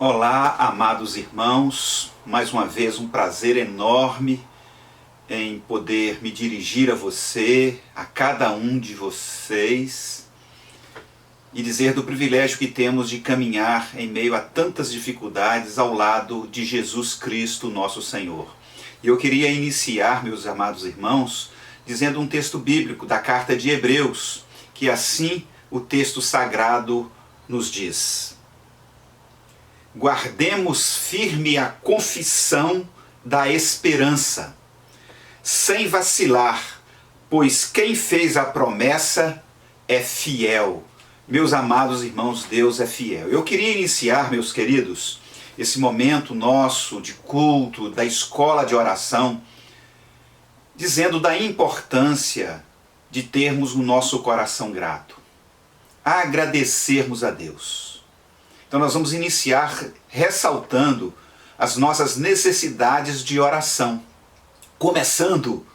Olá, amados irmãos, mais uma vez um prazer enorme em poder me dirigir a você, a cada um de vocês, e dizer do privilégio que temos de caminhar em meio a tantas dificuldades ao lado de Jesus Cristo, nosso Senhor. E eu queria iniciar, meus amados irmãos, dizendo um texto bíblico da carta de Hebreus, que assim o texto sagrado nos diz: guardemos firme a confissão da esperança, sem vacilar, pois quem fez a promessa é fiel. Meus amados irmãos, Deus é fiel. Eu queria iniciar, meus queridos, esse momento nosso de culto, da escola de oração, dizendo da importância de termos o nosso coração grato, agradecermos a Deus. Então nós vamos iniciar ressaltando as nossas necessidades de oração, começando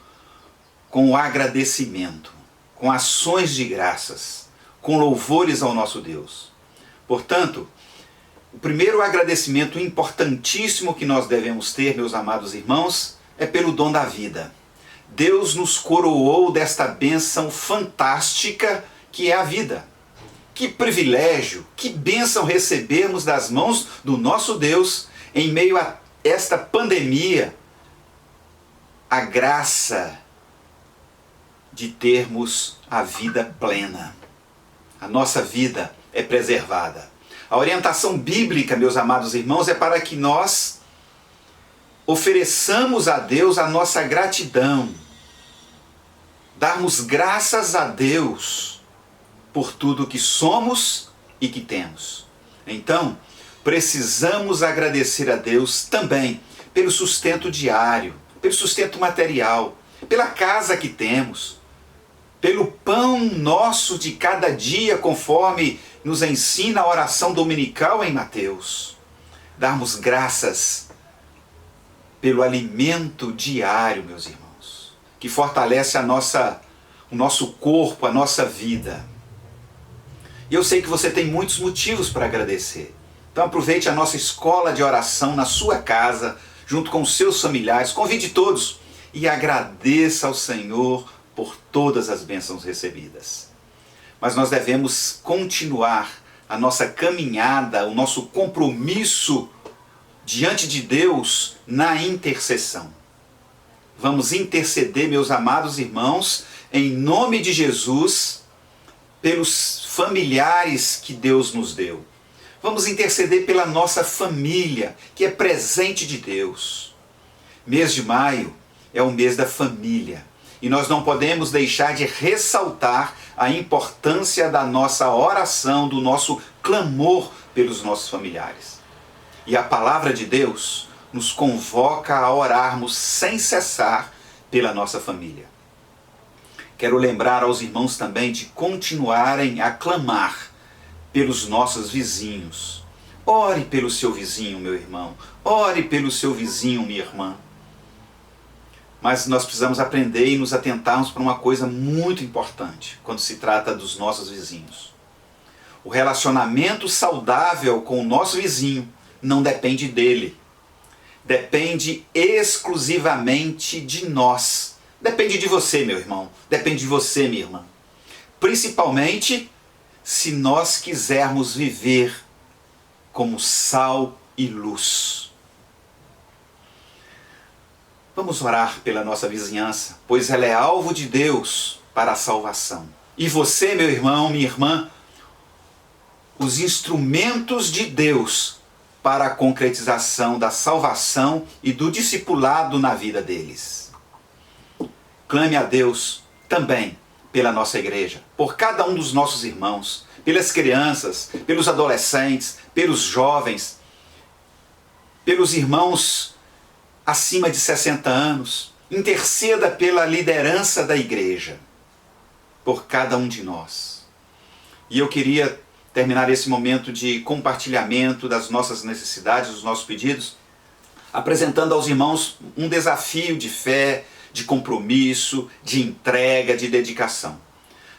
com o agradecimento, com ações de graças, com louvores ao nosso Deus. Portanto, o primeiro agradecimento importantíssimo que nós devemos ter, meus amados irmãos, é pelo dom da vida. Deus nos coroou desta bênção fantástica que é a vida. Que privilégio, que bênção recebermos das mãos do nosso Deus em meio a esta pandemia, a graça de termos a vida plena. A nossa vida é preservada. A orientação bíblica, meus amados irmãos, é para que nós ofereçamos a Deus a nossa gratidão, darmos graças a Deus por tudo que somos e que temos. Então, precisamos agradecer a Deus também pelo sustento diário, pelo sustento material, pela casa que temos, pelo pão nosso de cada dia, conforme nos ensina a oração dominical em Mateus. Darmos graças pelo alimento diário, meus irmãos, que fortalece o nosso corpo, a nossa vida. E eu sei que você tem muitos motivos para agradecer. Então aproveite a nossa escola de oração na sua casa, junto com os seus familiares. Convide todos e agradeça ao Senhor por todas as bênçãos recebidas. Mas nós devemos continuar a nossa caminhada, o nosso compromisso diante de Deus na intercessão. Vamos interceder, meus amados irmãos, em nome de Jesus, pelos familiares que Deus nos deu. Vamos interceder pela nossa família, que é presente de Deus. Mês de maio é o mês da família. E nós não podemos deixar de ressaltar a importância da nossa oração, do nosso clamor pelos nossos familiares. E a palavra de Deus nos convoca a orarmos sem cessar pela nossa família. Quero lembrar aos irmãos também de continuarem a clamar pelos nossos vizinhos. Ore pelo seu vizinho, meu irmão. Ore pelo seu vizinho, minha irmã. Mas nós precisamos aprender e nos atentarmos para uma coisa muito importante quando se trata dos nossos vizinhos. O relacionamento saudável com o nosso vizinho não depende dele. Depende exclusivamente de nós. Depende de você, meu irmão. Depende de você, minha irmã. Principalmente se nós quisermos viver como sal e luz. Vamos orar pela nossa vizinhança, pois ela é alvo de Deus para a salvação. E você, meu irmão, minha irmã, os instrumentos de Deus para a concretização da salvação e do discipulado na vida deles. Clame a Deus também pela nossa igreja, por cada um dos nossos irmãos, pelas crianças, pelos adolescentes, pelos jovens, pelos irmãos acima de 60 anos. Interceda pela liderança da igreja, por cada um de nós. E eu queria terminar esse momento de compartilhamento das nossas necessidades, dos nossos pedidos, apresentando aos irmãos um desafio de fé, de compromisso, de entrega, de dedicação.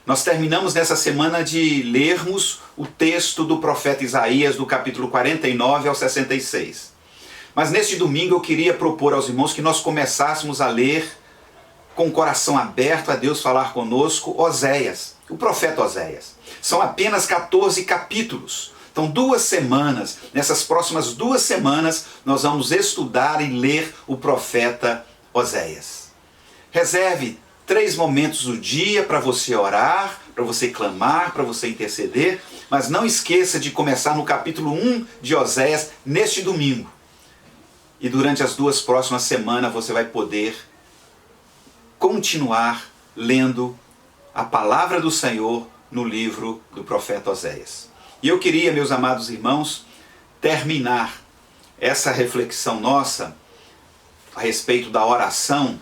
Nós terminamos nessa semana de lermos o texto do profeta Isaías, do capítulo 49 ao 66. Mas neste domingo eu queria propor aos irmãos que nós começássemos a ler com o coração aberto a Deus falar conosco, Oséias, o profeta Oséias. São apenas 14 capítulos. Então, 2 semanas, nessas próximas 2 semanas, nós vamos estudar e ler o profeta Oséias. Reserve 3 momentos do dia para você orar, para você clamar, para você interceder, mas não esqueça de começar no capítulo 1 de Oséias neste domingo. E durante as 2 próximas semanas você vai poder continuar lendo a palavra do Senhor no livro do profeta Oséias. E eu queria, meus amados irmãos, terminar essa reflexão nossa a respeito da oração,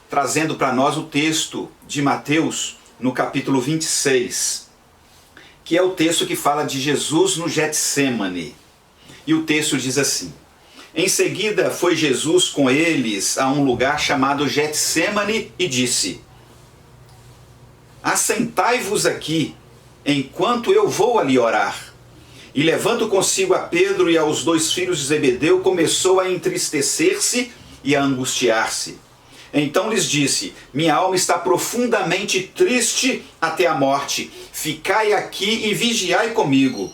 trazendo para nós o texto de Mateus, no capítulo 26, que é o texto que fala de Jesus no Getsêmani. E o texto diz assim: Em seguida foi Jesus com eles a um lugar chamado Getsêmani e disse: Assentai-vos aqui, enquanto eu vou ali orar. E levando consigo a Pedro e aos 2 filhos de Zebedeu, começou a entristecer-se e a angustiar-se. Então lhes disse: Minha alma está profundamente triste até a morte. Ficai aqui e vigiai comigo.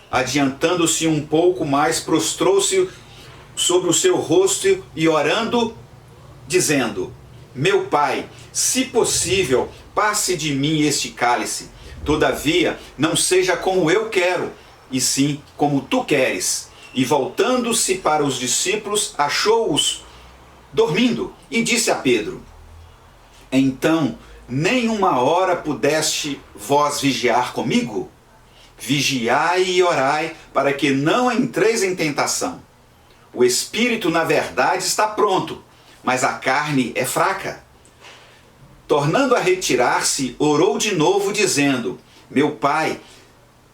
Adiantando-se um pouco mais, prostrou-se sobre o seu rosto e orando, dizendo: Meu Pai, se possível, passe de mim este cálice. Todavia, não seja como eu quero, e sim como tu queres. E voltando-se para os discípulos, achou-os dormindo, e disse a Pedro: Então, nem uma hora pudeste vós vigiar comigo? Vigiai e orai, para que não entreis em tentação. O espírito, na verdade, está pronto, mas a carne é fraca. Tornando a retirar-se, orou de novo, dizendo: Meu Pai,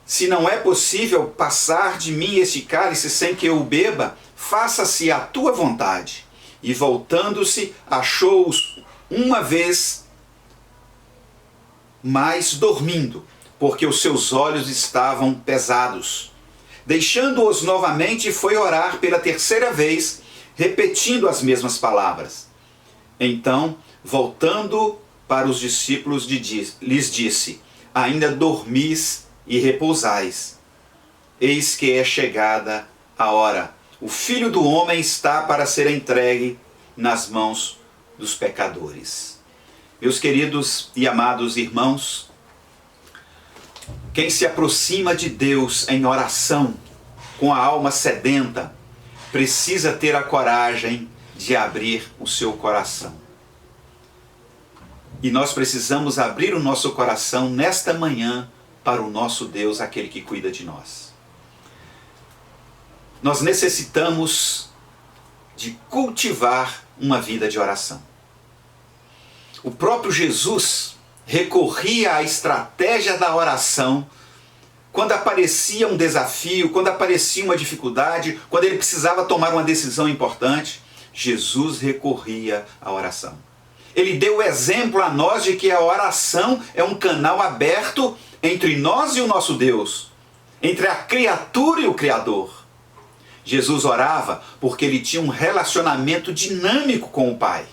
se não é possível passar de mim este cálice sem que eu o beba, faça-se a tua vontade. E voltando-se, achou-os uma vez mais dormindo, porque os seus olhos estavam pesados. Deixando-os novamente, foi orar pela 3ª vez, repetindo as mesmas palavras. Então, voltando para os discípulos, lhes disse: Ainda dormis e repousais. Eis que é chegada a hora. O Filho do Homem está para ser entregue nas mãos dos pecadores. Meus queridos e amados irmãos, quem se aproxima de Deus em oração, com a alma sedenta, precisa ter a coragem de abrir o seu coração. E nós precisamos abrir o nosso coração nesta manhã para o nosso Deus, aquele que cuida de nós. Nós necessitamos de cultivar uma vida de oração. O próprio Jesus recorria à estratégia da oração quando aparecia um desafio, quando aparecia uma dificuldade, quando ele precisava tomar uma decisão importante. Jesus recorria à oração. Ele deu o exemplo a nós de que a oração é um canal aberto entre nós e o nosso Deus, entre a criatura e o Criador. Jesus orava porque ele tinha um relacionamento dinâmico com o Pai.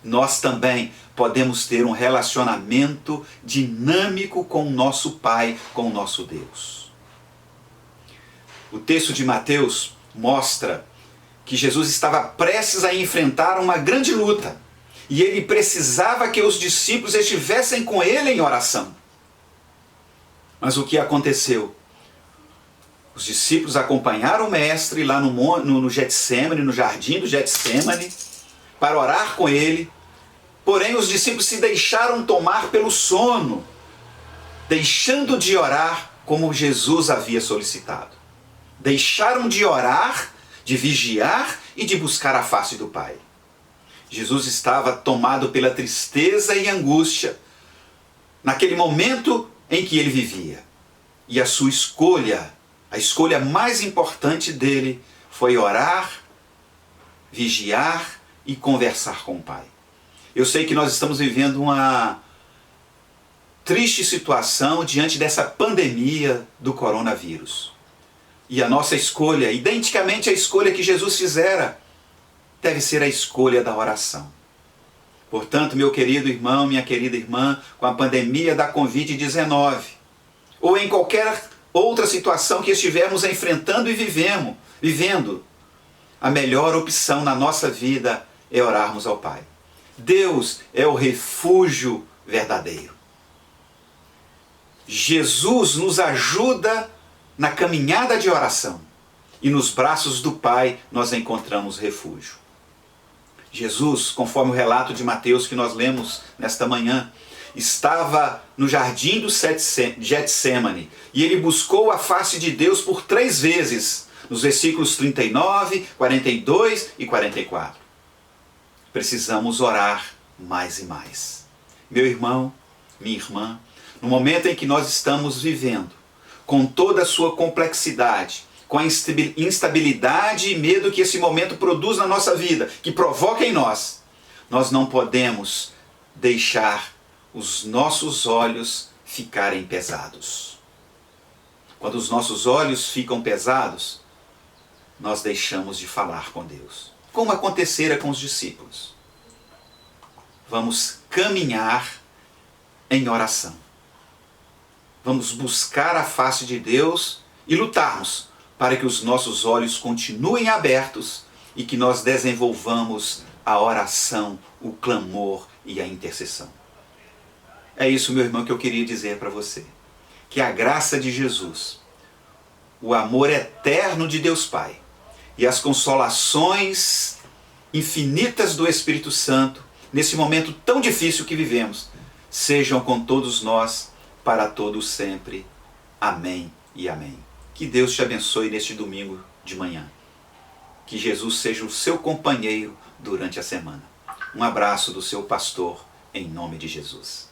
Nós também podemos ter um relacionamento dinâmico com o nosso Pai, com o nosso Deus. O texto de Mateus mostra que Jesus estava prestes a enfrentar uma grande luta e ele precisava que os discípulos estivessem com ele em oração. Mas o que aconteceu? Os discípulos acompanharam o mestre lá no Getsêmani, no jardim do Getsêmani, para orar com ele. Porém, os discípulos se deixaram tomar pelo sono, deixando de orar como Jesus havia solicitado. Deixaram de orar, de vigiar e de buscar a face do Pai. Jesus estava tomado pela tristeza e angústia naquele momento em que ele vivia. E a sua escolha, a escolha mais importante dele, foi orar, vigiar e conversar com o Pai. Eu sei que nós estamos vivendo uma triste situação diante dessa pandemia do coronavírus. E a nossa escolha, identicamente a escolha que Jesus fizera, deve ser a escolha da oração. Portanto, meu querido irmão, minha querida irmã, com a pandemia da Covid-19, ou em qualquer outra situação que estivermos enfrentando e vivendo, a melhor opção na nossa vida é orarmos ao Pai. Deus é o refúgio verdadeiro. Jesus nos ajuda na caminhada de oração e nos braços do Pai nós encontramos refúgio. Jesus, conforme o relato de Mateus que nós lemos nesta manhã, estava no jardim do Getsêmani e ele buscou a face de Deus por 3 vezes, nos versículos 39, 42 e 44. Precisamos orar mais e mais. Meu irmão, minha irmã, no momento em que nós estamos vivendo, com toda a sua complexidade, com a instabilidade e medo que esse momento produz na nossa vida, que provoca em nós, nós não podemos deixar os nossos olhos ficarem pesados. Quando os nossos olhos ficam pesados, nós deixamos de falar com Deus, como acontecera com os discípulos. Vamos caminhar em oração. Vamos buscar a face de Deus e lutarmos para que os nossos olhos continuem abertos e que nós desenvolvamos a oração, o clamor e a intercessão. É isso, meu irmão, que eu queria dizer para você. Que a graça de Jesus, o amor eterno de Deus Pai e as consolações infinitas do Espírito Santo, nesse momento tão difícil que vivemos, sejam com todos nós, para todos sempre. Amém e amém. Que Deus te abençoe neste domingo de manhã. Que Jesus seja o seu companheiro durante a semana. Um abraço do seu pastor, em nome de Jesus.